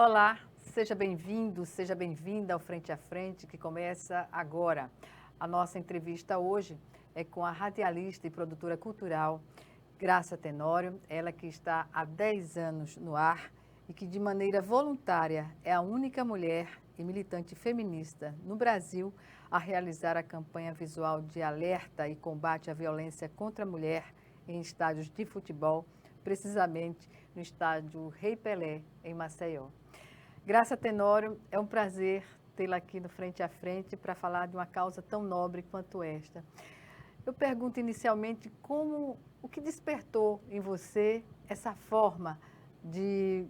Olá, seja bem-vindo, seja bem-vinda ao Frente a Frente, que começa agora. A nossa entrevista hoje é com a radialista e produtora cultural Graça Tenório, ela que está há 10 anos no ar e que de maneira voluntária é a única mulher e militante feminista no Brasil a realizar a campanha visual de alerta e combate à violência contra a mulher em estádios de futebol, precisamente no estádio Rei Pelé, em Maceió. Graça Tenório, é um prazer tê-la aqui no Frente a Frente para falar de uma causa tão nobre quanto esta. Eu pergunto inicialmente o que despertou em você essa forma de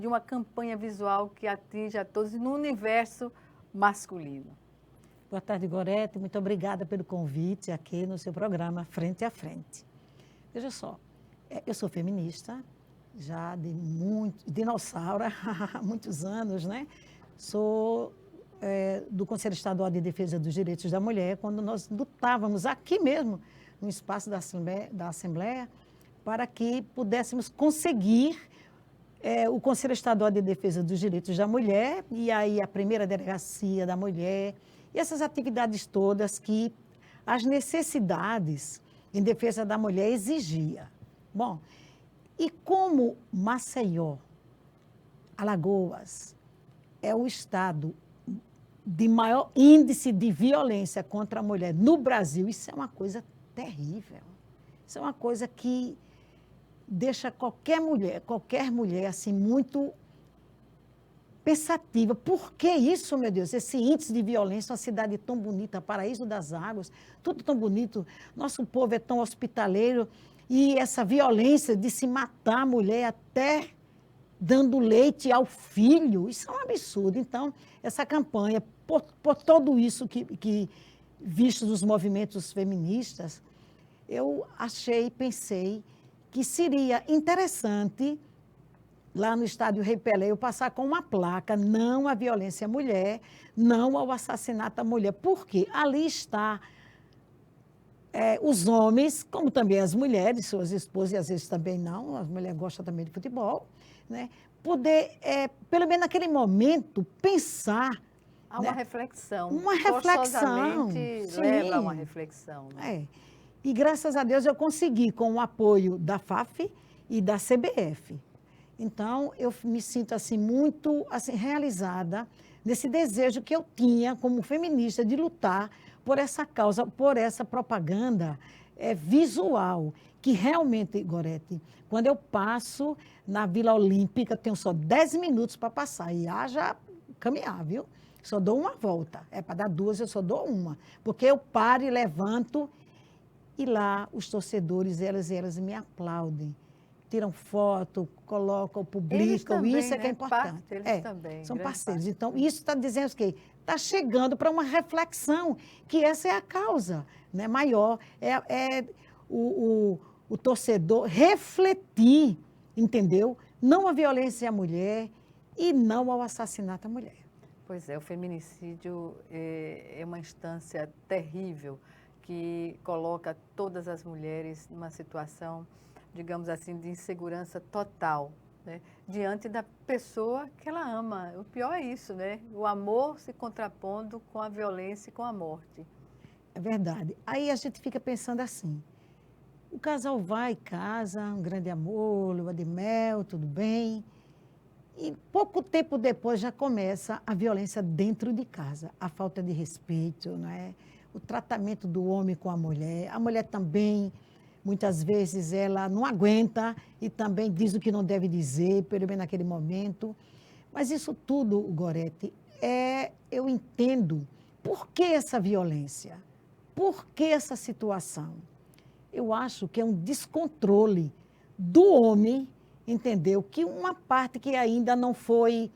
uma campanha visual que atinja a todos no universo masculino. Boa tarde, Gorete. Muito obrigada pelo convite aqui no seu programa Frente a Frente. Veja só, eu sou feminista, já de dinossauro, há muitos anos, né? Sou do Conselho Estadual de Defesa dos Direitos da Mulher, quando nós lutávamos aqui mesmo, no espaço da Assembleia, para que pudéssemos conseguir o Conselho Estadual de Defesa dos Direitos da Mulher, e aí a primeira delegacia da mulher, e essas atividades todas que as necessidades em defesa da mulher exigia. Bom, e como Maceió, Alagoas, é o estado de maior índice de violência contra a mulher no Brasil, isso é uma coisa terrível. Isso é uma coisa que deixa qualquer mulher assim, muito pensativa. Por que isso, meu Deus? Esse índice de violência, uma cidade tão bonita, Paraíso das Águas, tudo tão bonito, nosso povo é tão hospitaleiro, e essa violência de se matar a mulher até dando leite ao filho, isso é um absurdo. Então, essa campanha, por tudo isso que visto dos movimentos feministas, eu pensei que seria interessante, lá no estádio Rei Pelé, eu passar com uma placa, não à violência à mulher, não ao assassinato à mulher, porque ali está os homens, como também as mulheres, suas esposas, e às vezes também não, as mulheres gostam também de futebol, né? Poder, pelo menos naquele momento, pensar. Há uma reflexão. Uma reflexão. Forçosamente leva a uma reflexão. Né? E graças a Deus eu consegui, com o apoio da FAF e da CBF. Então, eu me sinto assim, muito assim, realizada nesse desejo que eu tinha como feminista de lutar por essa causa, por essa propaganda visual, que realmente, Gorete, quando eu passo na Vila Olímpica, tenho só 10 minutos para passar, e haja caminhar, viu? Só dou uma volta, para dar duas, eu só dou uma, porque eu paro e levanto, e lá os torcedores, elas me aplaudem. Tiram foto, colocam, publicam, também, isso é né? que é importante. Eles também. São parceiros. Então, isso está dizendo que está chegando para uma reflexão, que essa é a causa, né, maior. O torcedor refletir, entendeu? Não a violência à mulher e não ao assassinato à mulher. Pois é, o feminicídio é uma instância terrível que coloca todas as mulheres numa situação, digamos assim, de insegurança total, né? Diante da pessoa que ela ama. O pior é isso, né? O amor se contrapondo com a violência e com a morte. É verdade. Aí a gente fica pensando assim, o casal vai, casa, um grande amor, lua de mel, tudo bem, e pouco tempo depois já começa a violência dentro de casa, a falta de respeito, né? O tratamento do homem com a mulher também, muitas vezes ela não aguenta e também diz o que não deve dizer, pelo menos naquele momento. Mas isso tudo, Gorete, eu entendo por que essa violência, por que essa situação. Eu acho que é um descontrole do homem, entendeu? Que uma parte que ainda não foi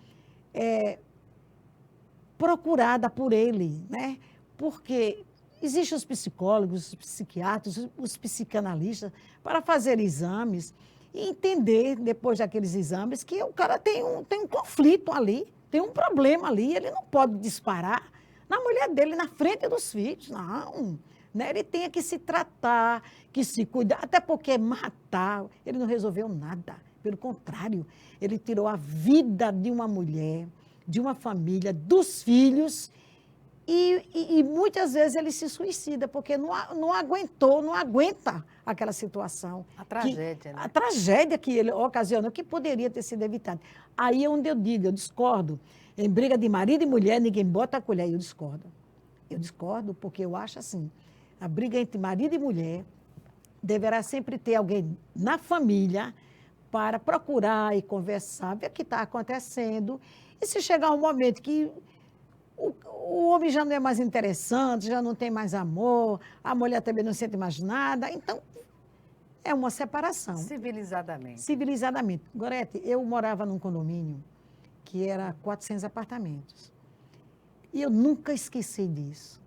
procurada por ele, né? Porque existem os psicólogos, os psiquiatras, os psicanalistas para fazer exames e entender, depois daqueles exames, que o cara tem um conflito ali, tem um problema ali, ele não pode disparar na mulher dele, na frente dos filhos, não. Né? Ele tem que se tratar, que se cuidar, até porque matar, ele não resolveu nada. Pelo contrário, ele tirou a vida de uma mulher, de uma família, dos filhos, e muitas vezes ele se suicida, porque não aguenta aquela situação. A tragédia, né? A tragédia que ele ocasionou, que poderia ter sido evitada. Aí é onde eu digo, eu discordo. Em briga de marido e mulher, ninguém bota a colher, eu discordo. Eu discordo porque eu acho assim, a briga entre marido e mulher deverá sempre ter alguém na família para procurar e conversar, ver o que está acontecendo. E se chegar um momento que o homem já não é mais interessante, já não tem mais amor, a mulher também não sente mais nada, então é uma separação. Civilizadamente. Civilizadamente. Gorete, eu morava num condomínio que era 400 apartamentos. E eu nunca esqueci disso.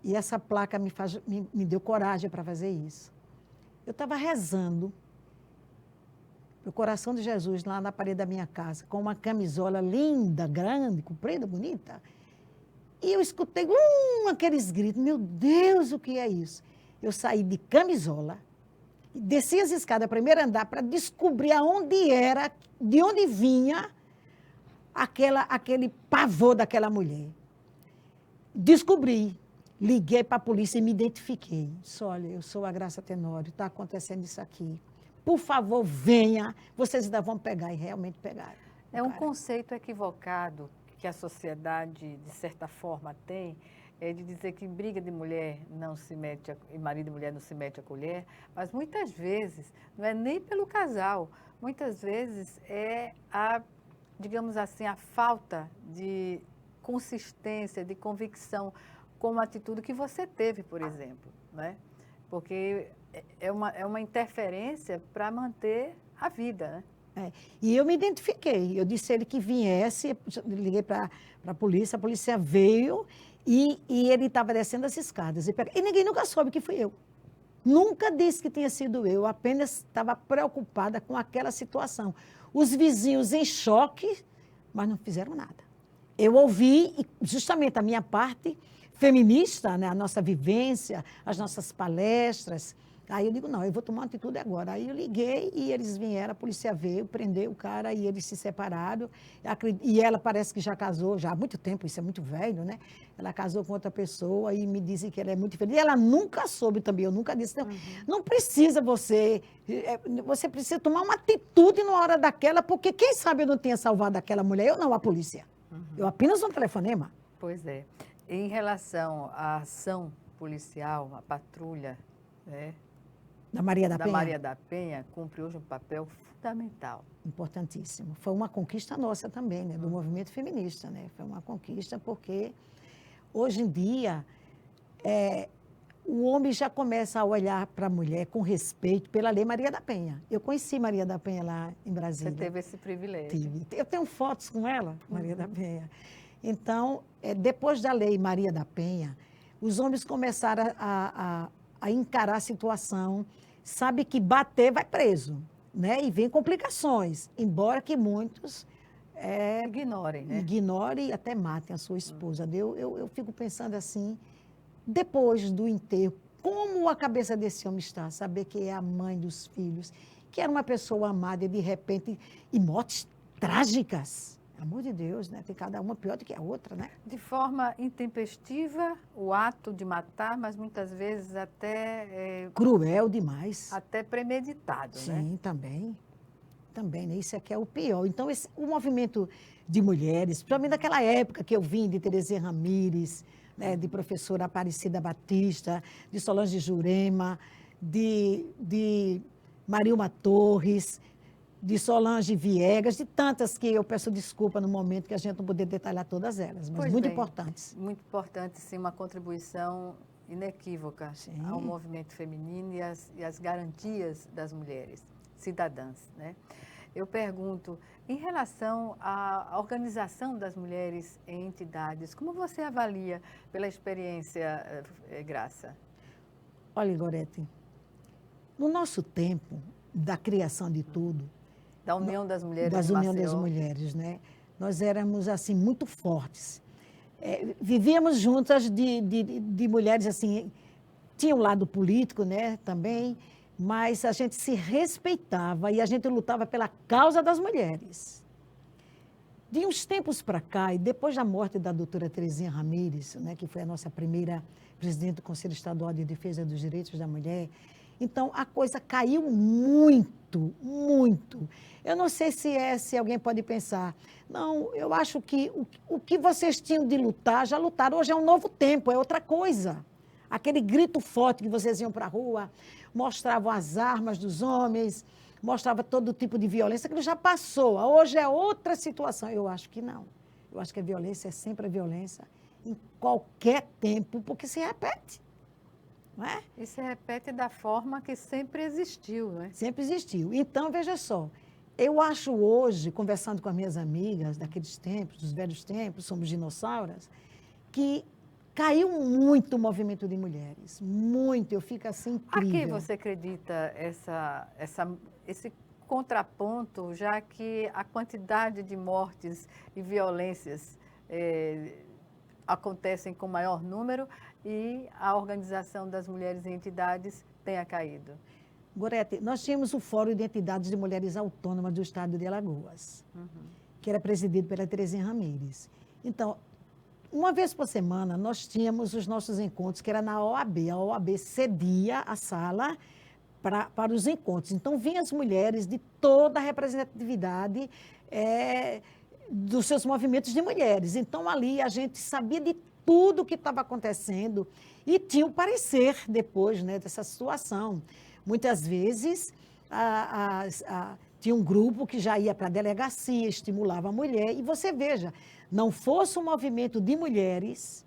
E essa placa me deu coragem para fazer isso. Eu estava rezando o coração de Jesus lá na parede da minha casa, com uma camisola linda, grande, comprida, bonita. E eu escutei aqueles gritos. Meu Deus, o que é isso? Eu saí de camisola, desci as escadas, primeiro andar, para descobrir aonde era, de onde vinha aquele pavor daquela mulher. Descobri. Liguei para a polícia e me identifiquei. Disse, olha, eu sou a Graça Tenório, está acontecendo isso aqui. Por favor, venha, vocês ainda vão pegar. E realmente pegaram. É um conceito equivocado que a sociedade, de certa forma, tem, é de dizer que briga de mulher não se mete, e marido e mulher não se mete a colher, mas muitas vezes não é nem pelo casal, muitas vezes é digamos assim, a falta de consistência, de convicção com uma atitude que você teve, por exemplo, né? Porque é uma interferência para manter a vida, né? E eu me identifiquei, eu disse a ele que viesse, liguei para a polícia veio e ele estava descendo as escadas. E ninguém nunca soube que fui eu. Nunca disse que tinha sido eu, apenas estava preocupada com aquela situação. Os vizinhos em choque, mas não fizeram nada. Eu ouvi, e justamente a minha parte feminista, né, a nossa vivência, as nossas palestras. Aí eu digo, não, eu vou tomar uma atitude agora. Aí eu liguei e eles vieram, a polícia veio, prendeu o cara e eles se separaram. E ela parece que já casou, já há muito tempo, isso é muito velho, né? Ela casou com outra pessoa e me dizem que ela é muito feliz. E ela nunca soube também, eu nunca disse. Não, não precisa você precisa tomar uma atitude na hora daquela, porque quem sabe eu não tenha salvado aquela mulher, eu não, a polícia. Eu apenas um telefonema. Pois é. Em relação à ação policial, a patrulha, né, da Maria da Penha? Da Maria da Penha cumpre hoje um papel fundamental. Importantíssimo. Foi uma conquista nossa também, né, do movimento feminista, né? Foi uma conquista porque hoje em dia o homem já começa a olhar para a mulher com respeito pela Lei Maria da Penha. Eu conheci Maria da Penha lá em Brasília. Você teve esse privilégio. Tive. Eu tenho fotos com ela, Maria da Penha. Então, depois da Lei Maria da Penha, os homens começaram a encarar a situação, sabe que bater vai preso, né? E vem complicações, embora que muitos ignorem, né? Ignorem e até matem a sua esposa. Eu fico pensando assim, depois do enterro, como a cabeça desse homem está, saber que é a mãe dos filhos, que era uma pessoa amada e de repente, e mortes trágicas. Amor de Deus, né? Tem cada uma pior do que a outra, né? De forma intempestiva, o ato de matar, mas muitas vezes até... cruel demais. Até premeditado, né? Sim, também. Também, né? Isso aqui é o pior. Então, o movimento de mulheres, principalmente naquela época que eu vim de Terezinha Ramires, né? De professora Aparecida Batista, de Solange Jurema, de Marilma Torres, de Solange Viegas, de tantas que eu peço desculpa no momento que a gente não poder detalhar todas elas, mas muito importantes. Muito importante, sim, uma contribuição inequívoca ao movimento feminino e às garantias das mulheres cidadãs, né? Eu pergunto, em relação à organização das mulheres em entidades, como você avalia pela experiência, Graça? Olha, Gorete, no nosso tempo da criação de tudo, da União das Mulheres de Maceió. Da União das Mulheres, né? Nós éramos, assim, muito fortes. Vivíamos juntas de mulheres, assim, tinha um lado político, né, também, mas a gente se respeitava e a gente lutava pela causa das mulheres. De uns tempos para cá, e depois da morte da doutora Terezinha Ramírez, né, que foi a nossa primeira presidente do Conselho Estadual de Defesa dos Direitos da Mulher, então a coisa caiu muito, muito. Eu não sei se alguém pode pensar, não, eu acho que o que vocês tinham de lutar, já lutaram, hoje é um novo tempo, é outra coisa. Aquele grito forte que vocês iam para a rua, mostravam as armas dos homens, mostrava todo tipo de violência, aquilo já passou. Hoje é outra situação. Eu acho que não. Eu acho que a violência é sempre a violência, em qualquer tempo, porque se repete. Não é? E se repete da forma que sempre existiu, não é? Sempre existiu. Então, veja só, eu acho hoje, conversando com as minhas amigas daqueles tempos, dos velhos tempos, somos dinossauras, que caiu muito o movimento de mulheres, muito, eu fico assim incrível. A que você acredita esse contraponto, já que a quantidade de mortes e violências acontecem com maior número e a organização das mulheres em entidades tenha caído? Gorete, nós tínhamos o Fórum de Entidades de Mulheres Autônomas do Estado de Alagoas, que era presidido pela Terezinha Ramírez. Então, uma vez por semana, nós tínhamos os nossos encontros, que era na OAB. A OAB cedia a sala para os encontros. Então, vinham as mulheres de toda a representatividade dos seus movimentos de mulheres. Então, ali a gente sabia de tudo o que estava acontecendo e tinha o parecer depois, né, dessa situação. Muitas vezes, tinha um grupo que já ia para a delegacia, estimulava a mulher. E você veja, não fosse um movimento de mulheres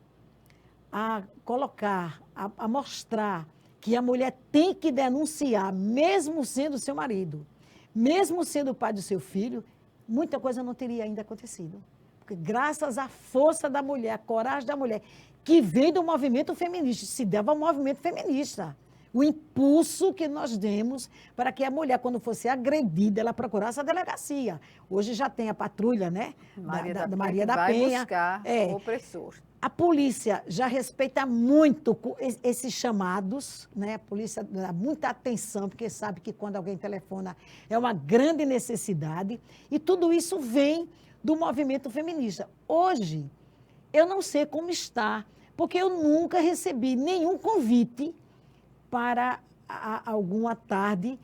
a colocar, a mostrar que a mulher tem que denunciar, mesmo sendo seu marido, mesmo sendo o pai do seu filho, muita coisa não teria ainda acontecido. Porque graças à força da mulher, à coragem da mulher, que vem do movimento feminista, se deve ao movimento feminista. O impulso que nós demos para que a mulher, quando fosse agredida, ela procurasse a delegacia. Hoje já tem a patrulha, né? Da Maria da Penha. Vai buscar o opressor. A polícia já respeita muito esses chamados, né? A polícia dá muita atenção, porque sabe que quando alguém telefona é uma grande necessidade. E tudo isso vem do movimento feminista. Hoje, eu não sei como está, porque eu nunca recebi nenhum convite para alguma tarde.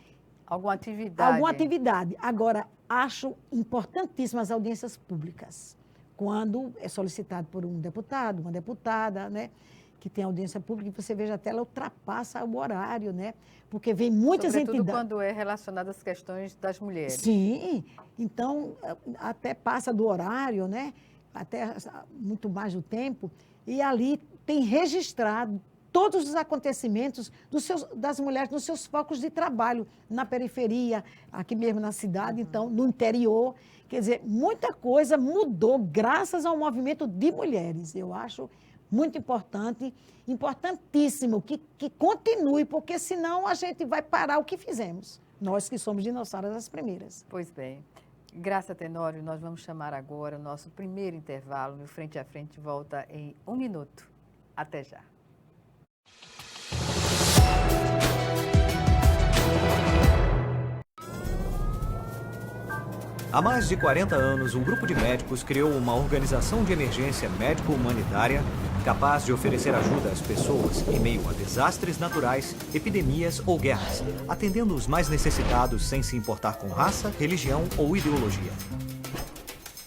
Alguma atividade. Alguma atividade. Agora, acho importantíssimas as audiências públicas. Quando é solicitado por um deputado, uma deputada, né, que tem audiência pública, e você veja até ela ultrapassa o horário, né? Porque vem muitas entidades. Sobretudo quando é relacionado às questões das mulheres. Sim, então até passa do horário, né? Até muito mais do tempo, e ali tem registrado todos os acontecimentos das mulheres nos seus focos de trabalho, na periferia, aqui mesmo na cidade, então, no interior. Quer dizer, muita coisa mudou graças ao movimento de mulheres. Eu acho muito importante, importantíssimo que continue, porque senão a gente vai parar o que fizemos. Nós que somos dinossauras as primeiras. Pois bem. Graça Tenório, nós vamos chamar agora o nosso primeiro intervalo. No Frente a Frente volta em 1 minuto. Até já. Há mais de 40 anos, um grupo de médicos criou uma organização de emergência médico-humanitária capaz de oferecer ajuda às pessoas em meio a desastres naturais, epidemias ou guerras, atendendo os mais necessitados sem se importar com raça, religião ou ideologia.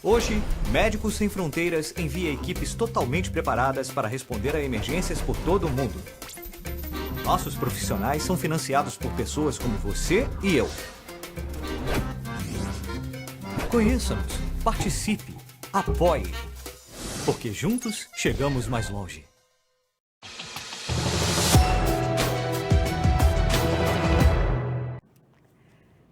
Hoje, Médicos Sem Fronteiras envia equipes totalmente preparadas para responder a emergências por todo o mundo. Nossos profissionais são financiados por pessoas como você e eu. Conheça-nos, participe, apoie, porque juntos chegamos mais longe.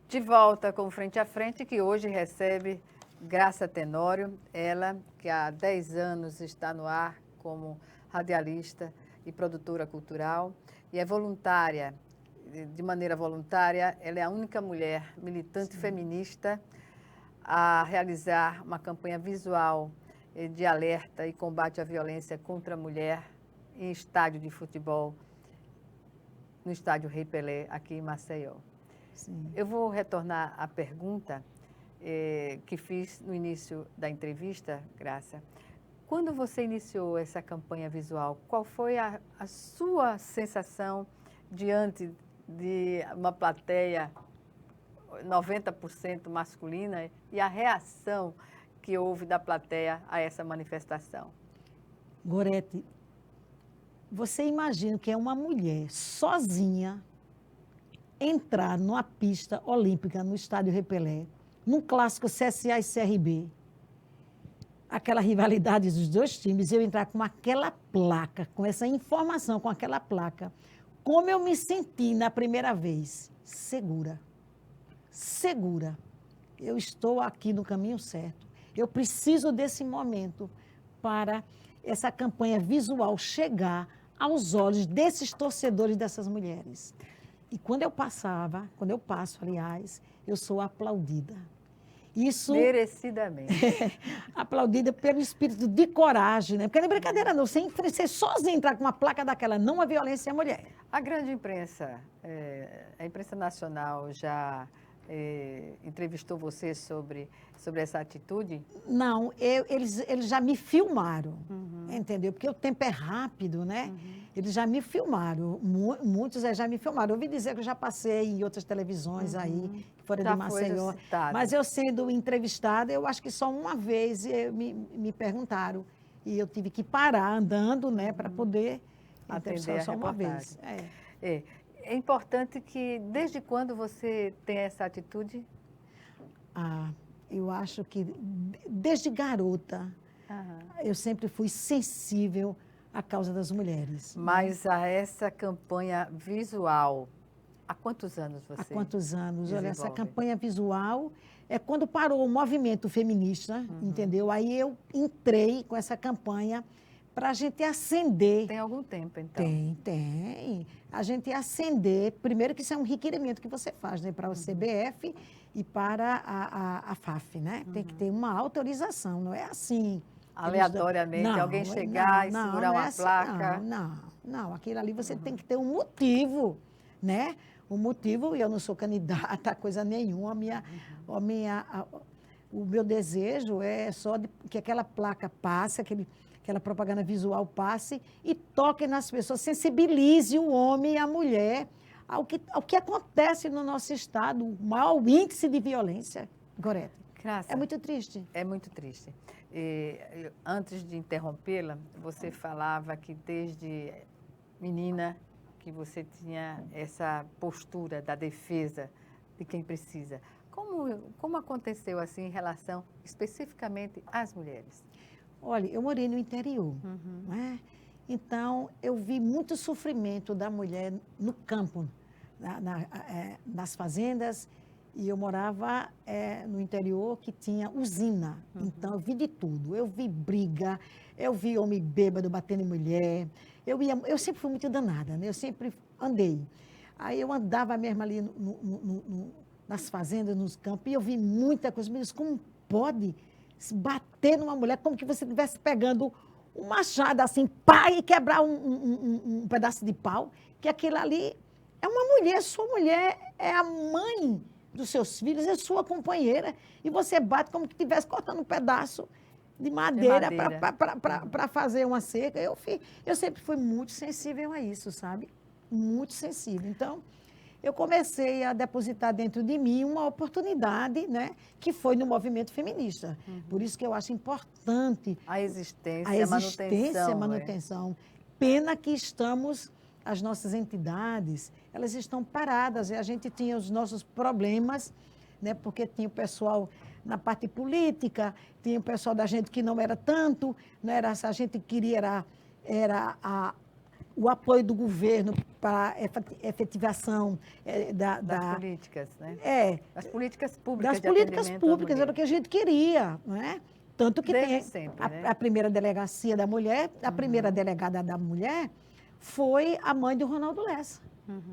De volta com Frente a Frente, que hoje recebe Graça Tenório, ela que há 10 anos está no ar como radialista e produtora cultural e é voluntária, de maneira voluntária, ela é a única mulher militante feminista a realizar uma campanha visual de alerta e combate à violência contra a mulher em estádio de futebol no estádio Rei Pelé, aqui em Maceió. Sim. Eu vou retornar à pergunta que fiz no início da entrevista, Graça. Quando você iniciou essa campanha visual, qual foi a sua sensação diante de uma plateia 90% masculina e a reação que houve da plateia a essa manifestação? Gorete, você imagina que é uma mulher sozinha entrar numa pista olímpica no estádio Rei Pelé, num clássico CSA e CRB, aquela rivalidade dos dois times, eu entrar com aquela placa, com essa informação, com aquela placa, como eu me senti na primeira vez? Segura. Segura. Eu estou aqui no caminho certo. Eu preciso desse momento para essa campanha visual chegar aos olhos desses torcedores, dessas mulheres. E quando eu passo, aliás, eu sou aplaudida. Isso, merecidamente. aplaudida pelo espírito de coragem, né? Porque não é brincadeira não, você sozinho entrar com uma placa daquela, não a violência à mulher. A grande imprensa, a imprensa nacional já entrevistou você sobre essa atitude? Não, eles já me filmaram, entendeu? Porque o tempo é rápido, né? Eles já me filmaram, muitos já me filmaram. Eu ouvi dizer que eu já passei em outras televisões aí, fora de Maceió. Mas eu sendo entrevistada, eu acho que só uma vez me perguntaram. E eu tive que parar andando, né, para poder atender só uma vez. É importante que, desde quando você tem essa atitude? Eu acho que desde garota, eu sempre fui sensível à causa das mulheres. Mas a essa campanha visual, há quantos anos você Há quantos anos? desenvolve? Olha, essa campanha visual é quando parou o movimento feminista, entendeu? Aí eu entrei com essa campanha para a gente acender. Tem algum tempo, então? Tem. A gente acender, primeiro que isso é um requerimento que você faz, né, para o CBF e para a FAF, né? Tem que ter uma autorização, não é assim. Aleatoriamente, alguém chegar e segurar uma placa? Não, aquilo ali você tem que ter um motivo, né? Um motivo, e eu não sou candidata a coisa nenhuma, o meu desejo é só que aquela placa passe, aquela propaganda visual passe e toque nas pessoas, sensibilize o homem e a mulher ao que acontece no nosso estado, o maior índice de violência, Gorete. Graça, é muito triste. É muito triste. Antes de interrompê-la, você falava que desde menina que você tinha essa postura da defesa de quem precisa. Como aconteceu assim em relação especificamente às mulheres? Olha, eu morei no interior, né? Então eu vi muito sofrimento da mulher no campo, nas fazendas, e eu morava no interior que tinha usina. Então eu vi de tudo. Eu vi briga, eu vi homem bêbado batendo em mulher. Eu sempre fui muito danada, né? Eu sempre andei. Aí eu andava mesmo ali nas fazendas, nos campos, e eu vi muita coisa. Mas como pode se bater numa mulher como que você estivesse pegando um machado assim, pá, e quebrar um pedaço de pau? Que aquilo ali é uma mulher, sua mulher é a mãe dos seus filhos, é sua companheira, e você bate como que estivesse cortando um pedaço de madeira para fazer uma cerca. Eu sempre fui muito sensível a isso, sabe? Muito sensível. Então, eu comecei a depositar dentro de mim uma oportunidade, né, que foi no movimento feminista. Por isso que eu acho importante a existência, a manutenção. Pena que as nossas entidades, elas estão paradas. E a gente tinha os nossos problemas, né, porque tinha o pessoal na parte política, tinha o pessoal da gente que não era tanto, não era, a gente queria o apoio do governo para a efetivação das políticas, né? Das políticas públicas. Das políticas públicas, era o que a gente queria, não é? Tanto que desde tem sempre, né? a primeira delegacia da mulher, a primeira delegada da mulher foi a mãe do Ronaldo Lessa.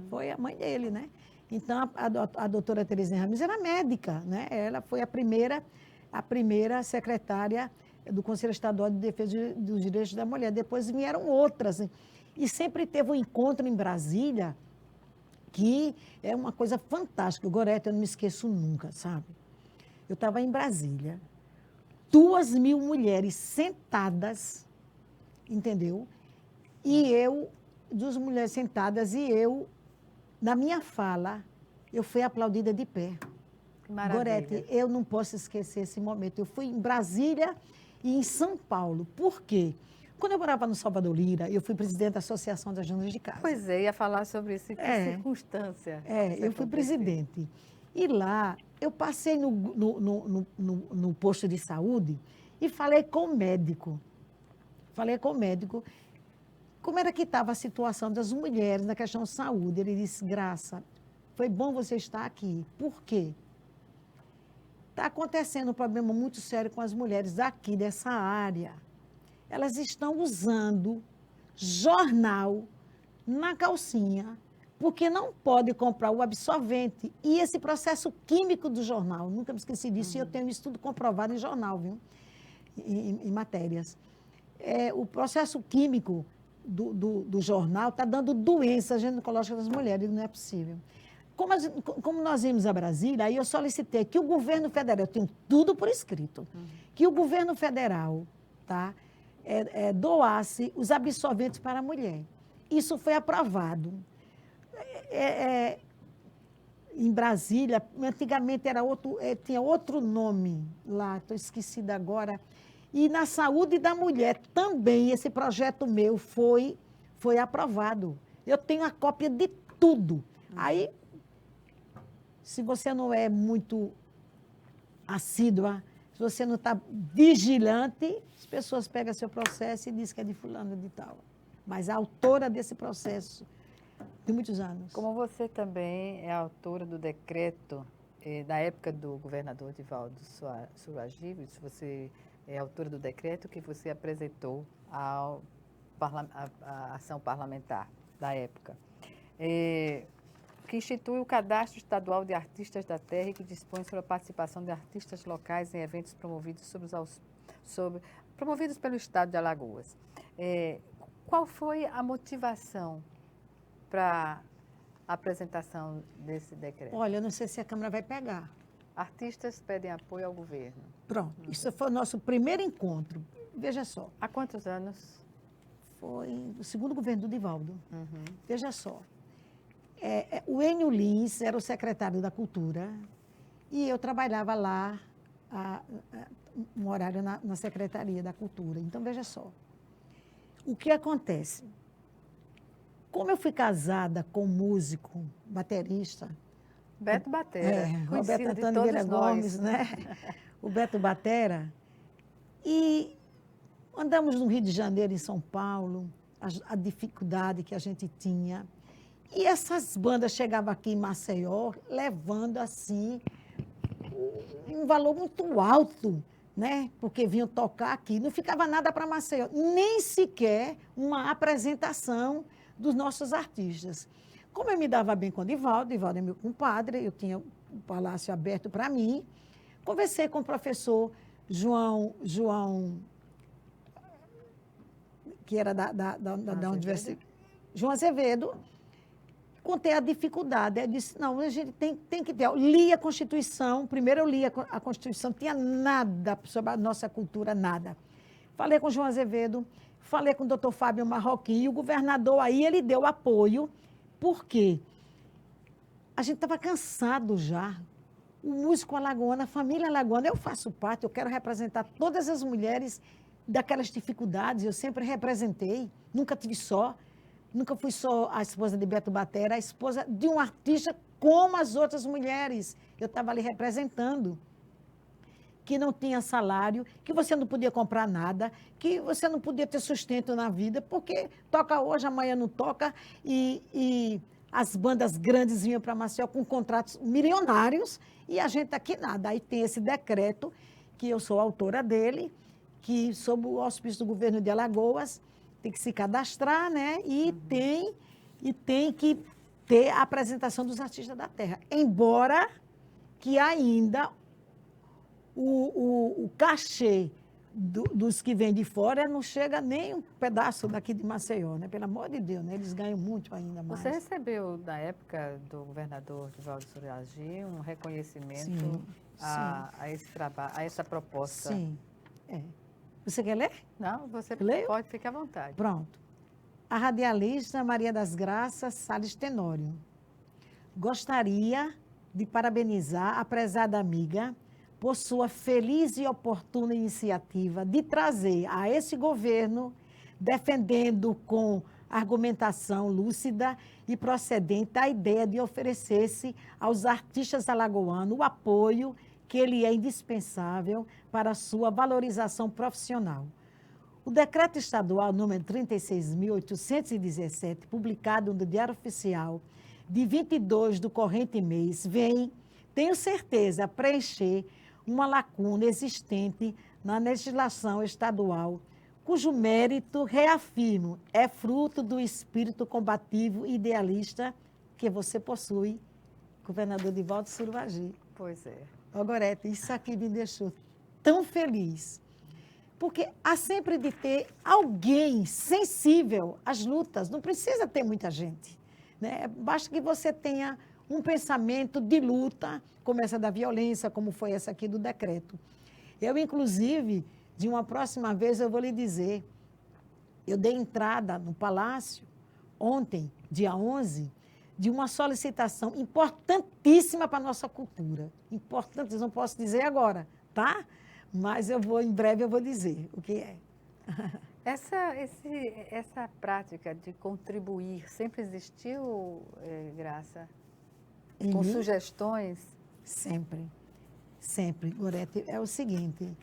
Foi a mãe dele, né? Então, a doutora Terezinha Ramirez era médica, né? Ela foi a primeira secretária do Conselho Estadual de Defesa dos Direitos da Mulher. Depois vieram outras. E sempre teve um encontro em Brasília aqui é uma coisa fantástica. Gorete, eu não me esqueço nunca, sabe? Eu estava em Brasília, 2.000 mulheres sentadas, entendeu? E eu, 2 mulheres sentadas, e eu, na minha fala, eu fui aplaudida de pé. Que maravilha. Gorete, eu não posso esquecer esse momento. Eu fui em Brasília e em São Paulo. Por quê? Quando eu morava no Salvador Lira, eu fui presidente da Associação das Donas de Casa. Pois é, ia falar sobre isso. Que circunstância. Eu fui presidente. E lá, eu passei no posto de saúde e falei com o médico. Como era que estava a situação das mulheres na questão de saúde. Ele disse, Graça, foi bom você estar aqui. Por quê? Está acontecendo um problema muito sério com as mulheres aqui dessa área. Elas estão usando jornal na calcinha, porque não pode comprar o absorvente. E esse processo químico do jornal, nunca me esqueci disso, e eu tenho isso tudo comprovado em jornal, viu? Em matérias. O processo químico do jornal está dando doença ginecológica das mulheres, não é possível. Como nós vimos a Brasília, aí eu solicitei que o governo federal, eu tenho tudo por escrito, que o governo federal, tá, doasse os absorventes para a mulher. Isso foi aprovado. Em Brasília, antigamente era tinha outro nome lá, estou esquecida agora. E na saúde da mulher também, esse projeto meu foi aprovado. Eu tenho a cópia de tudo. Aí, se você não é muito assídua, se você não está vigilante, as pessoas pegam seu processo e dizem que é de fulano de tal. Mas a autora desse processo, de muitos anos. Como você também é autora do decreto, da época do governador Divaldo Surajib, você é autora do decreto que você apresentou à ação parlamentar da época, que institui o Cadastro Estadual de Artistas da Terra e que dispõe sobre a participação de artistas locais em eventos promovidos, promovidos pelo Estado de Alagoas. Qual foi a motivação para a apresentação desse decreto? Olha, eu não sei se a Câmara vai pegar. Artistas pedem apoio ao governo. Pronto, isso foi o nosso primeiro encontro. Veja só. Há quantos anos? Foi o segundo governo do Divaldo. Veja só. O Enio Lins era o secretário da Cultura e eu trabalhava lá um horário na Secretaria da Cultura. Então, veja só. O que acontece? Como eu fui casada com um músico, baterista... Beto Batera, Roberto Antônio Vieira Gomes, né? O Beto Batera. E andamos no Rio de Janeiro, em São Paulo, a dificuldade que a gente tinha. E essas bandas chegavam aqui em Maceió, levando, assim, um valor muito alto, né? Porque vinham tocar aqui. Não ficava nada para Maceió, nem sequer uma apresentação dos nossos artistas. Como eu me dava bem com o Divaldo é meu compadre, eu tinha o palácio aberto para mim, conversei com o professor João que era da universidade, João Azevedo, contei a dificuldade. Eu disse, não, a gente tem que ter. Eu li a Constituição, primeiro eu li a Constituição, não tinha nada sobre a nossa cultura, nada. Falei com o João Azevedo, falei com o doutor Fábio Marroquim, e o governador aí, ele deu apoio. Por quê? A gente estava cansado já. O músico alagoano, a família alagoana, eu faço parte, eu quero representar todas as mulheres daquelas dificuldades, eu sempre representei, nunca tive só, nunca fui só a esposa de Beto Batera, a esposa de um artista como as outras mulheres. Eu estava ali representando, que não tinha salário, que você não podia comprar nada, que você não podia ter sustento na vida, porque toca hoje, amanhã não toca, e as bandas grandes vinham para Maceió com contratos milionários, e a gente aqui nada. Aí tem esse decreto, que eu sou autora dele, que sob o auspício do governo de Alagoas, tem que se cadastrar, né? E tem que ter a apresentação dos artistas da terra. Embora que ainda o cachê dos que vêm de fora não chega nem um pedaço daqui de Maceió, né? Pelo amor de Deus, né? Eles ganham muito ainda mais. Você recebeu, na época do governador Divaldo Suragi, um reconhecimento a esse trabalho, a essa proposta? Sim. É. Você quer ler? Não, você Leio? pode, fique à vontade. Pronto. A radialista Maria das Graças Salles Tenório. Gostaria de parabenizar a prezada amiga por sua feliz e oportuna iniciativa de trazer a esse governo, defendendo com argumentação lúcida e procedente a ideia de oferecer-se aos artistas alagoanos o apoio que ele é indispensável para a sua valorização profissional. O decreto estadual número 36.817, publicado no Diário Oficial de 22 do corrente mês, vem, tenho certeza, preencher uma lacuna existente na legislação estadual, cujo mérito, reafirmo, é fruto do espírito combativo e idealista que você possui, governador Divaldo Suragi. Pois é. Ô, Gorete, isso aqui me deixou tão feliz, porque há sempre de ter alguém sensível às lutas, não precisa ter muita gente, né? Basta que você tenha um pensamento de luta, como essa da violência, como foi essa aqui do decreto. Eu, inclusive, de uma próxima vez, eu vou lhe dizer, eu dei entrada no Palácio, ontem, dia 11, de uma solicitação importantíssima para a nossa cultura. Importante, não posso dizer agora, tá? Mas em breve eu vou dizer o que é. Essa prática de contribuir sempre existiu, Graça? Com sugestões? Sempre, sempre, Gorete. É o seguinte,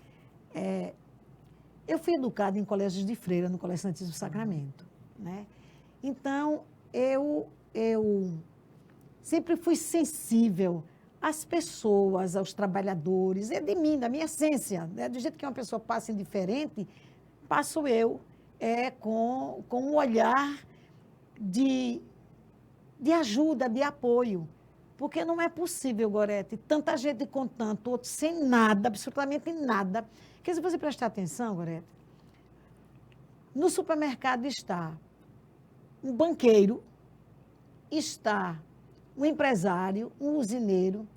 eu fui educada em colégios de freira, no Colégio Santíssimo Sacramento, né? Então, eu sempre fui sensível às pessoas, aos trabalhadores, é de mim, da minha essência, né? Do jeito que uma pessoa passa indiferente, passo eu com um olhar de ajuda, de apoio. Porque não é possível, Gorete, tanta gente com tanto, outro sem nada, absolutamente nada. Porque se você prestar atenção, Gorete, no supermercado está um banqueiro, está um empresário, um usineiro,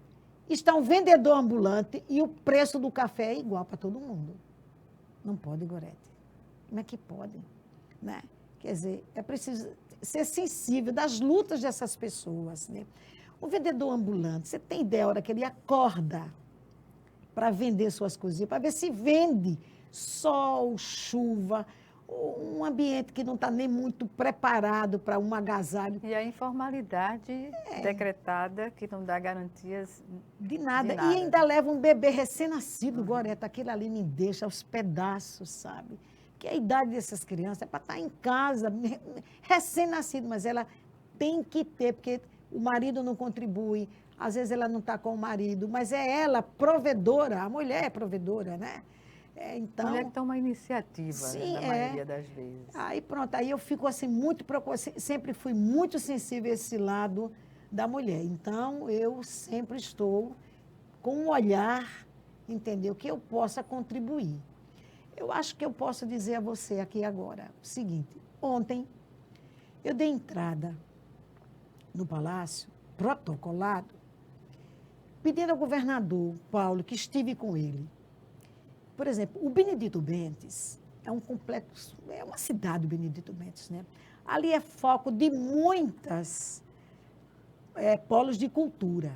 está um vendedor ambulante e o preço do café é igual para todo mundo. Não pode, Gorete. Como é que pode? Né? Quer dizer, é preciso ser sensível das lutas dessas pessoas, né? O vendedor ambulante, você tem ideia, a hora que ele acorda para vender suas coisinhas, para ver se vende sol, chuva, um ambiente que não está nem muito preparado para um agasalho. E a informalidade decretada, que não dá garantias de nada. De nada. E ainda leva um bebê recém-nascido, Goreta, aquilo ali me deixa aos pedaços, sabe? Que a idade dessas crianças é para estar em casa, recém-nascido, mas ela tem que ter, porque o marido não contribui, às vezes ela não está com o marido, mas é ela provedora, a mulher é provedora, né? Então, a mulher toma uma iniciativa, sim, né, na maioria das vezes. Aí pronto, aí eu fico assim muito sempre fui muito sensível a esse lado da mulher. Então, eu sempre estou com um olhar, entendeu? Que eu possa contribuir. Eu acho que eu posso dizer a você aqui agora o seguinte: ontem eu dei entrada no Palácio, protocolado, pedindo ao governador Paulo, que estive com ele. Por exemplo, o Benedito Bentes é um complexo, é uma cidade, o Benedito Bentes, né? Ali é foco de muitas polos de cultura.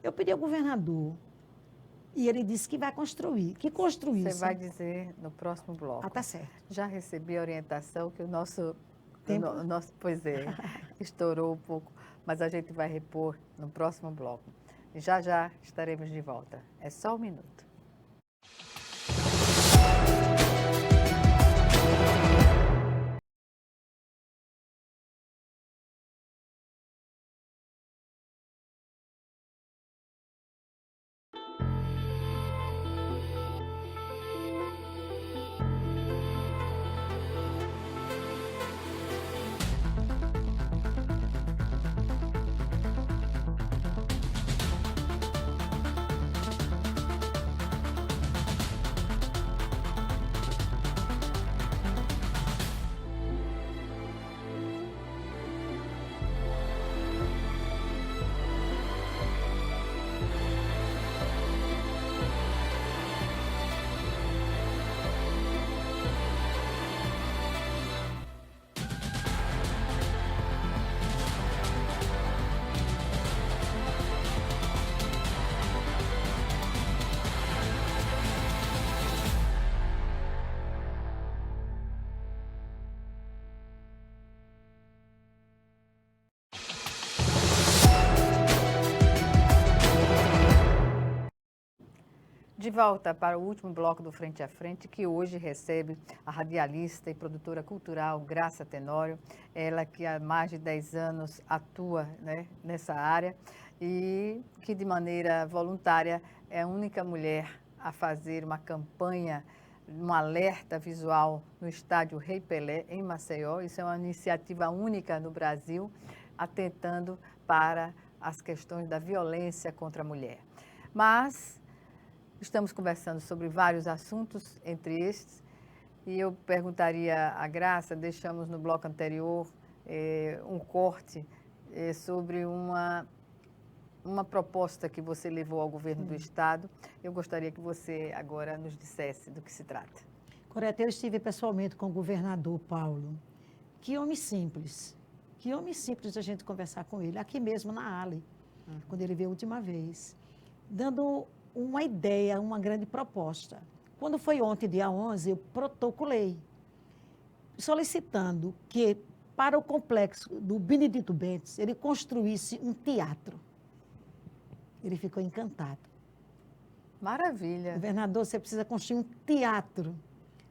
Eu pedi ao governador e ele disse que vai construir. Que construir? Você vai dizer no próximo bloco. Ah, tá certo. Já recebi a orientação que o nosso tempo? Pois é, estourou um pouco, mas a gente vai repor no próximo bloco. Já já estaremos de volta. É só um minuto. De volta para o último bloco do Frente a Frente, que hoje recebe a radialista e produtora cultural Graça Tenório, ela que há mais de 10 anos atua, né, nessa área e que de maneira voluntária é a única mulher a fazer uma campanha, um alerta visual no estádio Rei Pelé, em Maceió. Isso é uma iniciativa única no Brasil, atentando para as questões da violência contra a mulher. Mas estamos conversando sobre vários assuntos, entre estes, e eu perguntaria à Graça, deixamos no bloco anterior um corte sobre uma proposta que você levou ao governo do Estado. Eu gostaria que você agora nos dissesse do que se trata. Correto, eu estive pessoalmente com o governador Paulo. Que homem simples a gente conversar com ele, aqui mesmo na Ali, quando ele veio a última vez, dando uma ideia, uma grande proposta. Quando foi ontem, dia 11, eu protocolei, solicitando que, para o complexo do Benedito Bentes, ele construísse um teatro. Ele ficou encantado. Maravilha. Governador, você precisa construir um teatro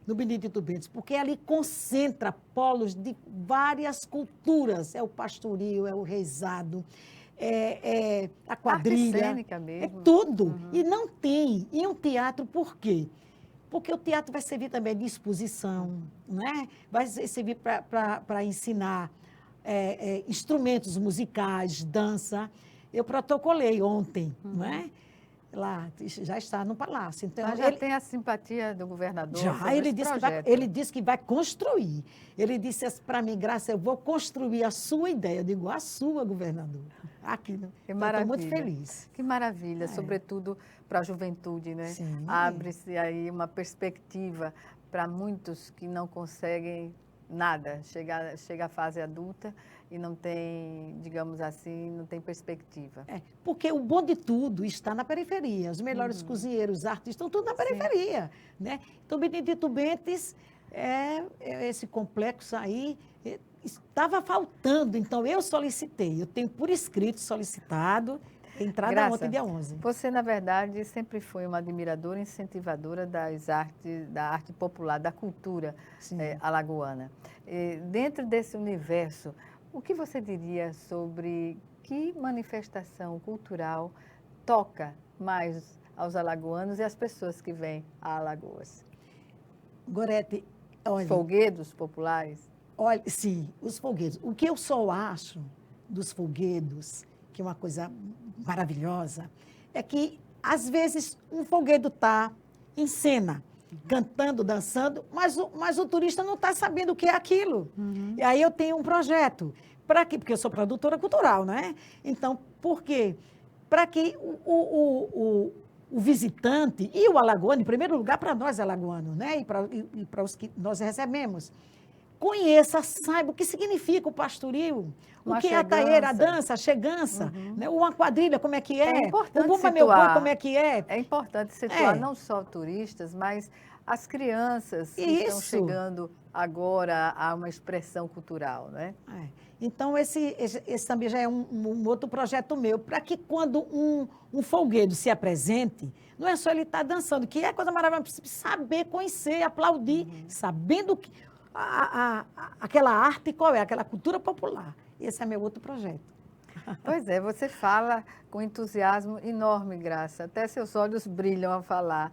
no Benedito Bentes, porque ali concentra polos de várias culturas. É o pastoril, é o reizado, a quadrilha. Arte cênica mesmo. É tudo. E não tem. E um teatro, por quê? Porque o teatro vai servir também de exposição, né? Vai servir para ensinar instrumentos musicais, dança. Eu protocolei ontem, não é? Lá, já está no palácio. Então, mas já tem a simpatia do governador? Já, ele disse que vai construir. Ele disse para mim, Graça, eu vou construir a sua ideia. Eu digo, a sua, governador. Aqui, que maravilha. Estou muito feliz. Que maravilha, sobretudo para a juventude, né? Sim. Abre-se aí uma perspectiva para muitos que não conseguem nada, chega à fase adulta e não tem, digamos assim, não tem perspectiva. Porque o bom de tudo está na periferia. Os melhores cozinheiros, os artistas, estão tudo na periferia. Né? Então, Benedito Bentes, esse complexo aí, estava faltando. Então, eu solicitei. Eu tenho por escrito solicitado, entrada Graça, ontem, dia 11. Você, na verdade, sempre foi uma admiradora e incentivadora da arte popular, da cultura alagoana. Dentro desse universo, o que você diria sobre que manifestação cultural toca mais aos alagoanos e às pessoas que vêm a Alagoas? Gorete, olha... Os folguedos populares? Olha, sim, os folguedos. O que eu só acho dos folguedos, que é uma coisa maravilhosa, é que, às vezes, um folguedo está em cena, cantando, dançando, mas o turista não está sabendo o que é aquilo. E aí eu tenho um projeto. Para quê? Porque eu sou produtora cultural, né? Então, por quê? Para que o visitante e o alagoano, em primeiro lugar, para nós alagoanos, né? E para os que nós recebemos, conheça, saiba o que significa o pastoril, o que é a taeira, a dança, a chegança, né? Uma quadrilha, como é que é? É importante o bumba meu boi, como é que é? É importante situar não só turistas, mas as crianças que estão chegando agora a uma expressão cultural, né? Então, esse também já é um outro projeto meu, para que quando um folguedo se apresente, não é só ele estar dançando, que é coisa maravilhosa, saber, conhecer, aplaudir, sabendo que aquela arte, qual é? Aquela cultura popular. Esse é meu outro projeto. Pois é, você fala com entusiasmo enorme, Graça. Até seus olhos brilham a falar.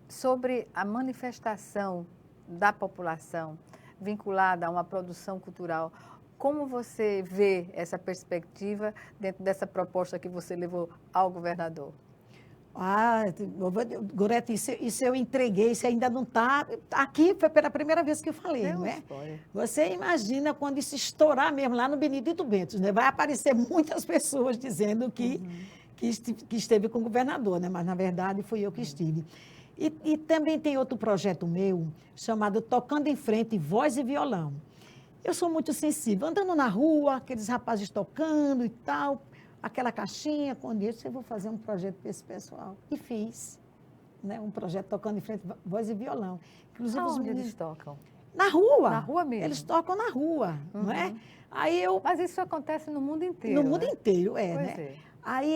Sobre a manifestação da população vinculada a uma produção cultural, como você vê essa perspectiva dentro dessa proposta que você levou ao governador? Gorete, isso eu entreguei, isso ainda não está... Aqui foi pela primeira vez que eu falei, não é? Você imagina quando isso estourar mesmo lá no Benedito Bentes, né? Vai aparecer muitas pessoas dizendo que esteve com o governador, né? Mas, na verdade, fui eu que estive. E também tem outro projeto meu, chamado Tocando em Frente, Voz e Violão. Eu sou muito sensível, andando na rua, aqueles rapazes tocando e tal... Aquela caixinha, quando eu disse, eu vou fazer um projeto para esse pessoal. E fiz, né? Um projeto tocando em frente, voz e violão. Inclusive, onde eles tocam? Na rua. Na rua mesmo? Eles tocam na rua, não é? Mas isso acontece no mundo inteiro, No mundo inteiro, pois né? Aí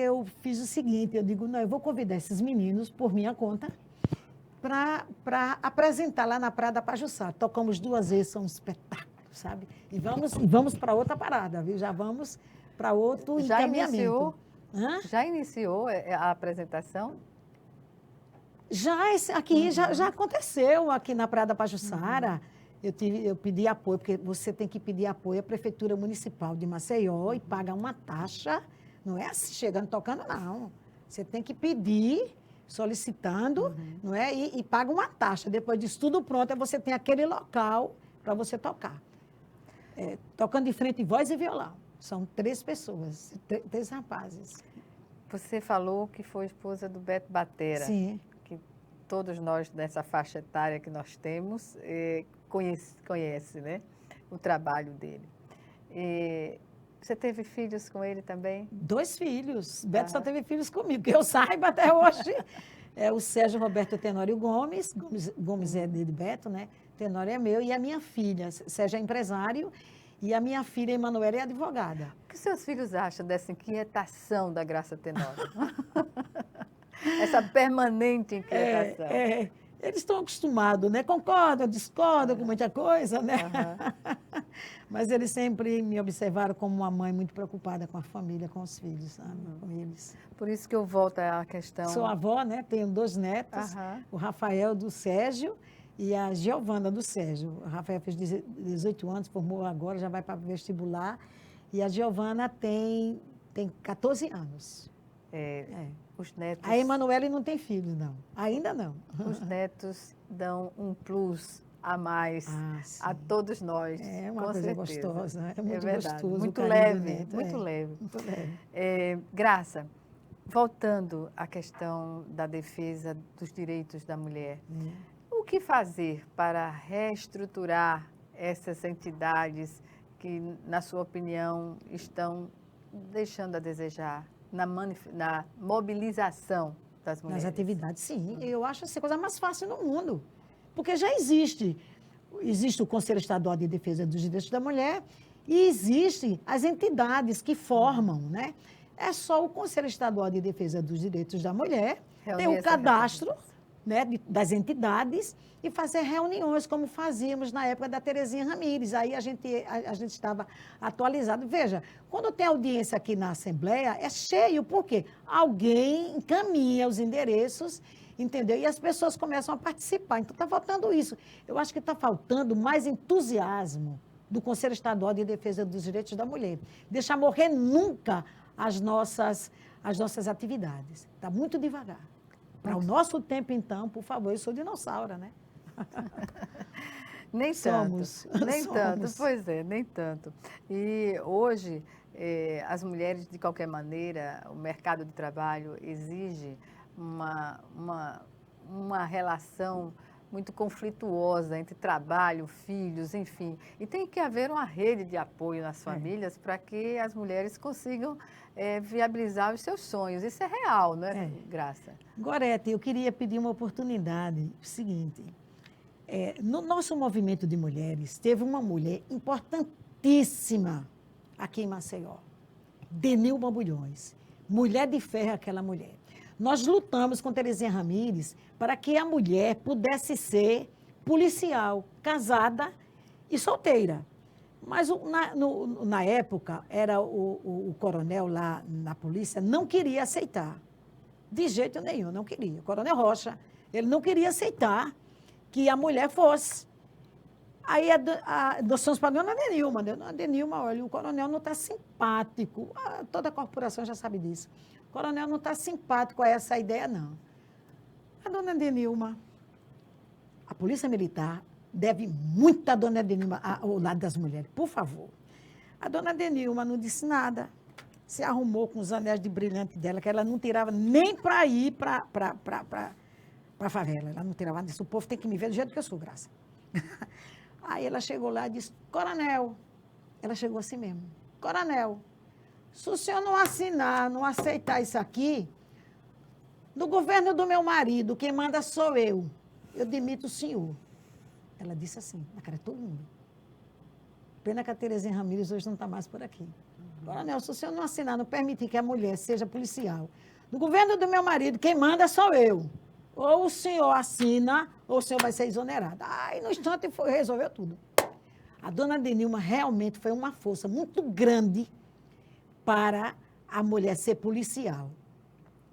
eu fiz o seguinte, eu digo, não, eu vou convidar esses meninos por minha conta para apresentar lá na Praia da Pajuçá. Tocamos 2 vezes, são um espetáculo, sabe? E vamos para outra parada, viu? Já vamos para outro encaminhamento. Já iniciou a apresentação? Já aconteceu aqui na Praia da Pajuçara. Eu pedi apoio, porque você tem que pedir apoio à Prefeitura Municipal de Maceió e paga uma taxa. Não é assim, chegando, tocando, não. Você tem que pedir, solicitando, não é? E paga uma taxa. Depois disso tudo pronto, aí você tem aquele local para você tocar. Tocando de frente, voz e violão. São 3 pessoas, 3 rapazes. Você falou que foi esposa do Beto Batera. Sim. Que todos nós, nessa faixa etária que nós temos, conhece, né? O trabalho dele. Você teve filhos com ele também? 2 filhos. Beto só teve filhos comigo, que eu saiba até hoje. É o Sérgio Roberto Tenório Gomes. Gomes é de Beto, né? Tenório é meu. E a minha filha, Sérgio é empresário. E a minha filha, Emanuela, é advogada. O que seus filhos acham dessa inquietação da Graça Tenório? Essa permanente inquietação. Eles estão acostumados, né? Concordam, discordam com muita coisa, né? Mas eles sempre me observaram como uma mãe muito preocupada com a família, com os filhos, sabe? Com eles. Por isso que eu volto à questão... Sou avó, né? Tenho 2 netos, o Rafael do Sérgio e a Giovana do Sérgio. O Rafael fez 18 anos, formou agora, já vai para o vestibular. E a Giovana tem 14 anos. Os netos... A Emanuele não tem filhos, não. Ainda não. Os netos dão um plus a mais a todos nós. É uma coisa gostosa. É muito gostoso. Muito leve, muito leve. Muito leve. Graça, voltando à questão da defesa dos direitos da mulher, o que fazer para reestruturar essas entidades que, na sua opinião, estão deixando a desejar na mobilização das mulheres? Nas atividades, sim. Eu acho essa coisa mais fácil no mundo. Porque já existe o Conselho Estadual de Defesa dos Direitos da Mulher e existem as entidades que formam, né? É só o Conselho Estadual de Defesa dos Direitos da Mulher ter o cadastro, né, das entidades e fazer reuniões, como fazíamos na época da Terezinha Ramires. Aí a gente estava atualizado. Veja, quando tem audiência aqui na Assembleia, é cheio, por quê? Alguém encaminha os endereços, entendeu? E as pessoas começam a participar. Então, está faltando isso. Eu acho que está faltando mais entusiasmo do Conselho Estadual de Defesa dos Direitos da Mulher. Deixar morrer nunca as nossas atividades. Está muito devagar. Para o nosso tempo, então, por favor, eu sou dinossauro, né? Nem somos. Tanto, nem tanto, pois é, nem tanto. E hoje, as mulheres, de qualquer maneira, o mercado de trabalho exige uma relação muito conflituosa entre trabalho, filhos, enfim. E tem que haver uma rede de apoio nas famílias para que as mulheres consigam viabilizar os seus sonhos. Isso é real, não é, Graça? Gorete, eu queria pedir uma oportunidade. O seguinte, no nosso movimento de mulheres, teve uma mulher importantíssima aqui em Maceió, Denilma Bulhões. Mulher de ferro, aquela mulher. Nós lutamos com Terezinha Ramires para que a mulher pudesse ser policial, casada e solteira. Mas na época, era o coronel lá na polícia, não queria aceitar. De jeito nenhum, não queria. O coronel Rocha, ele não queria aceitar que a mulher fosse. Aí nós fomos para a dona Denilma. Dona Denilma, olha, o coronel não está simpático. Toda a corporação já sabe disso. O coronel não está simpático a essa ideia, não. A dona Denilma, a Polícia Militar, deve muito a dona Denilma ao lado das mulheres, por favor. A dona Denilma não disse nada, se arrumou com os anéis de brilhante dela, que ela não tirava nem para ir para a favela. Ela não tirava disso. O povo tem que me ver do jeito que eu sou, Graça. Aí ela chegou lá e disse, coronel, ela chegou assim mesmo, coronel, se o senhor não assinar, não aceitar isso aqui, no governo do meu marido, quem manda sou eu demito o senhor. Ela disse assim, na cara de todo mundo. Pena que a Terezinha Ramires hoje não está mais por aqui. Coronel, se o senhor não assinar, não permitir que a mulher seja policial, no governo do meu marido, quem manda sou eu. Ou o senhor assina, ou o senhor vai ser exonerado. Aí, no instante, resolveu tudo. A dona Denilma realmente foi uma força muito grande para a mulher ser policial.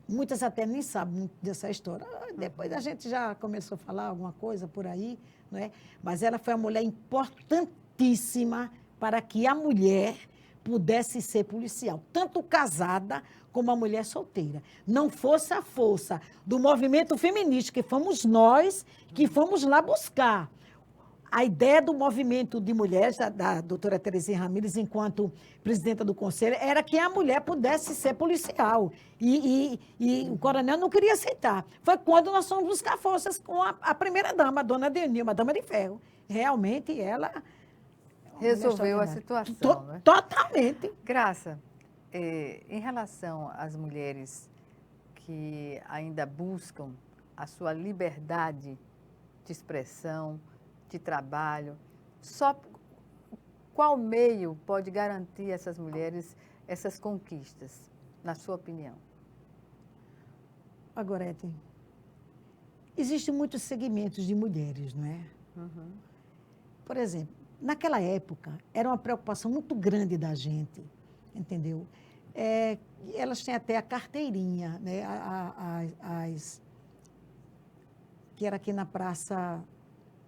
Muitas até nem sabem muito dessa história. Depois a gente já começou a falar alguma coisa por aí, não é? Mas ela foi uma mulher importantíssima para que a mulher pudesse ser policial, tanto casada como a mulher solteira. Não fosse a força do movimento feminista, que fomos nós que fomos lá buscar. A ideia do movimento de mulheres, da doutora Terezinha Ramírez, enquanto presidenta do conselho, era que a mulher pudesse ser policial. E o coronel não queria aceitar. Foi quando nós fomos buscar forças com a primeira-dama, a dona Denilma, a dama de ferro. Realmente, ela... Resolveu a situação, né? Totalmente. Graça, em relação às mulheres que ainda buscam a sua liberdade de expressão, de trabalho, só qual meio pode garantir a essas mulheres essas conquistas, na sua opinião? Agora, existem muitos segmentos de mulheres, não é? Uhum. Por exemplo, naquela época, era uma preocupação muito grande da gente, entendeu? Elas têm até a carteirinha, né? Que era aqui na praça,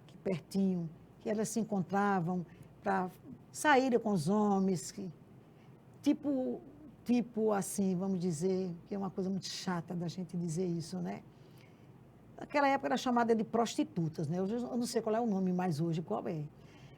aqui pertinho, que elas se encontravam para saírem com os homens, tipo assim, vamos dizer, que é uma coisa muito chata da gente dizer isso, né? Naquela época era chamada de prostitutas, né? Eu não sei qual é o nome mais hoje, qual é.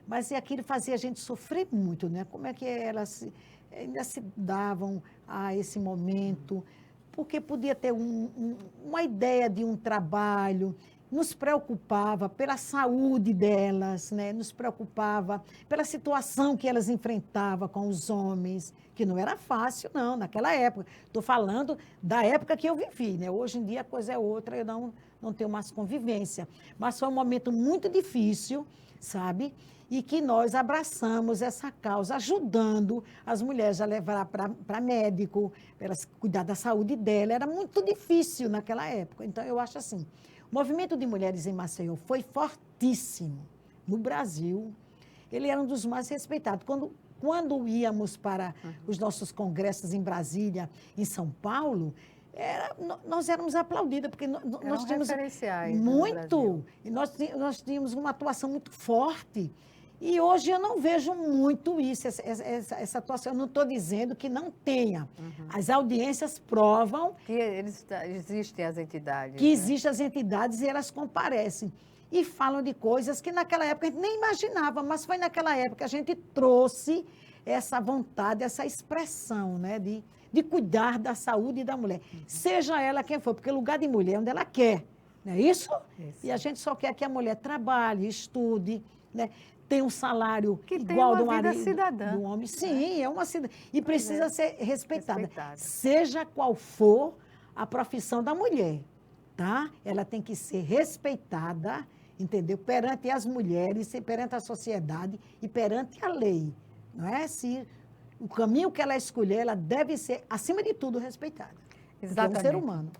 Mas aquilo fazia a gente sofrer muito, né? Como é que elas ainda se davam a esse momento, porque podia ter uma ideia de um trabalho, nos preocupava pela saúde delas, né? Nos preocupava pela situação que elas enfrentavam com os homens, que não era fácil, não, naquela época. Estou falando da época que eu vivi, né? Hoje em dia a coisa é outra, eu não tenho mais convivência. Mas foi um momento muito difícil, sabe? E que nós abraçamos essa causa, ajudando as mulheres a levar para médico, para elas cuidar da saúde dela. Era muito difícil naquela época. Então, eu acho assim, o movimento de mulheres em Maceió foi fortíssimo. No Brasil, ele era um dos mais respeitados. Quando íamos para os nossos congressos em Brasília, em São Paulo, nós éramos aplaudidas, porque nós tínhamos muito, e nós tínhamos uma atuação muito forte. E hoje eu não vejo muito isso, essa atuação. Eu não estou dizendo que não tenha. As audiências provam que existem as entidades. Que existem as entidades e elas comparecem. E falam de coisas que naquela época a gente nem imaginava, mas foi naquela época que a gente trouxe essa vontade, essa expressão, né, de cuidar da saúde da mulher. Seja ela quem for, porque lugar de mulher é onde ela quer. Não é isso? E a gente só quer que a mulher trabalhe, estude, né? Tem um salário que igual do marido, cidadã, do homem. Sim, é uma cidadã. E precisa ser respeitada. Seja qual for a profissão da mulher, tá? Ela tem que ser respeitada, entendeu? Perante as mulheres, perante a sociedade e perante a lei. Não é? Se o caminho que ela escolher, ela deve ser, acima de tudo, respeitada. Exatamente. Porque é um ser humano.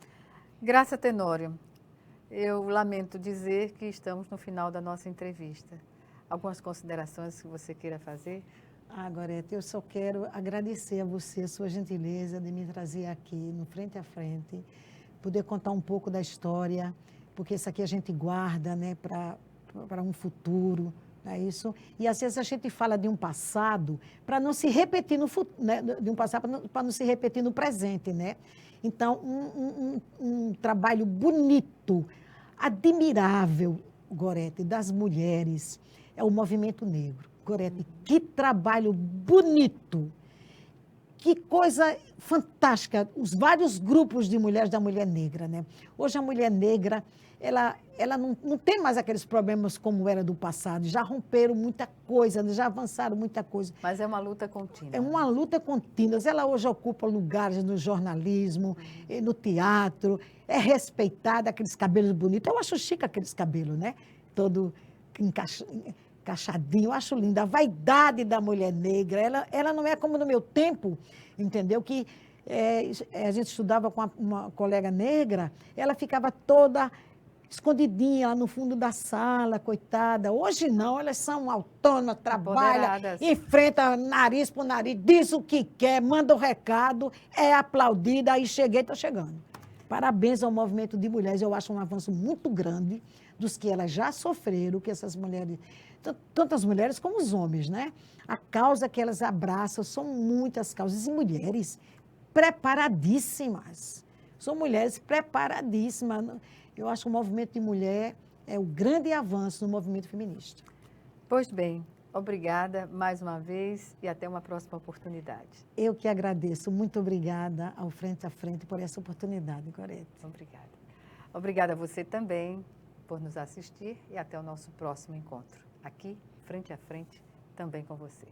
Graça Tenório, eu lamento dizer que estamos no final da nossa entrevista. Algumas considerações que você queira fazer? Gorete, eu só quero agradecer a você, a sua gentileza de me trazer aqui, no Frente a Frente, poder contar um pouco da história, porque isso aqui a gente guarda, né, para um futuro, não é isso? E às vezes a gente fala de um passado para não se repetir no futuro, né, de um passado para não se repetir no presente, né? Então, um trabalho bonito, admirável, Gorete, das mulheres, é o movimento negro. Gorete, que trabalho bonito, que coisa fantástica, os vários grupos de mulheres da mulher negra, né? Hoje a mulher negra, ela não tem mais aqueles problemas como era do passado, já romperam muita coisa, já avançaram muita coisa. Mas é uma luta contínua. É uma luta contínua. Ela hoje ocupa lugares no jornalismo, no teatro, é respeitada, aqueles cabelos bonitos. Eu acho chique aqueles cabelos, né? Todo cachadinha, eu acho linda. A vaidade da mulher negra, ela não é como no meu tempo, entendeu? Que a gente estudava com uma colega negra, ela ficava toda escondidinha lá no fundo da sala, coitada. Hoje não, elas são autônomas, trabalham, enfrentam nariz por nariz, diz o que quer, manda o recado, é aplaudida, aí cheguei, estou chegando. Parabéns ao movimento de mulheres, eu acho um avanço muito grande dos que elas já sofreram, que essas mulheres, tanto as mulheres como os homens, né? A causa que elas abraçam, são muitas causas, e mulheres preparadíssimas. São mulheres preparadíssimas. Eu acho que o movimento de mulher é o grande avanço no movimento feminista. Pois bem, obrigada mais uma vez e até uma próxima oportunidade. Eu que agradeço. Muito obrigada ao Frente a Frente por essa oportunidade, Gorete. Obrigada. Obrigada a você também por nos assistir e até o nosso próximo encontro. Aqui, Frente a Frente, também com você.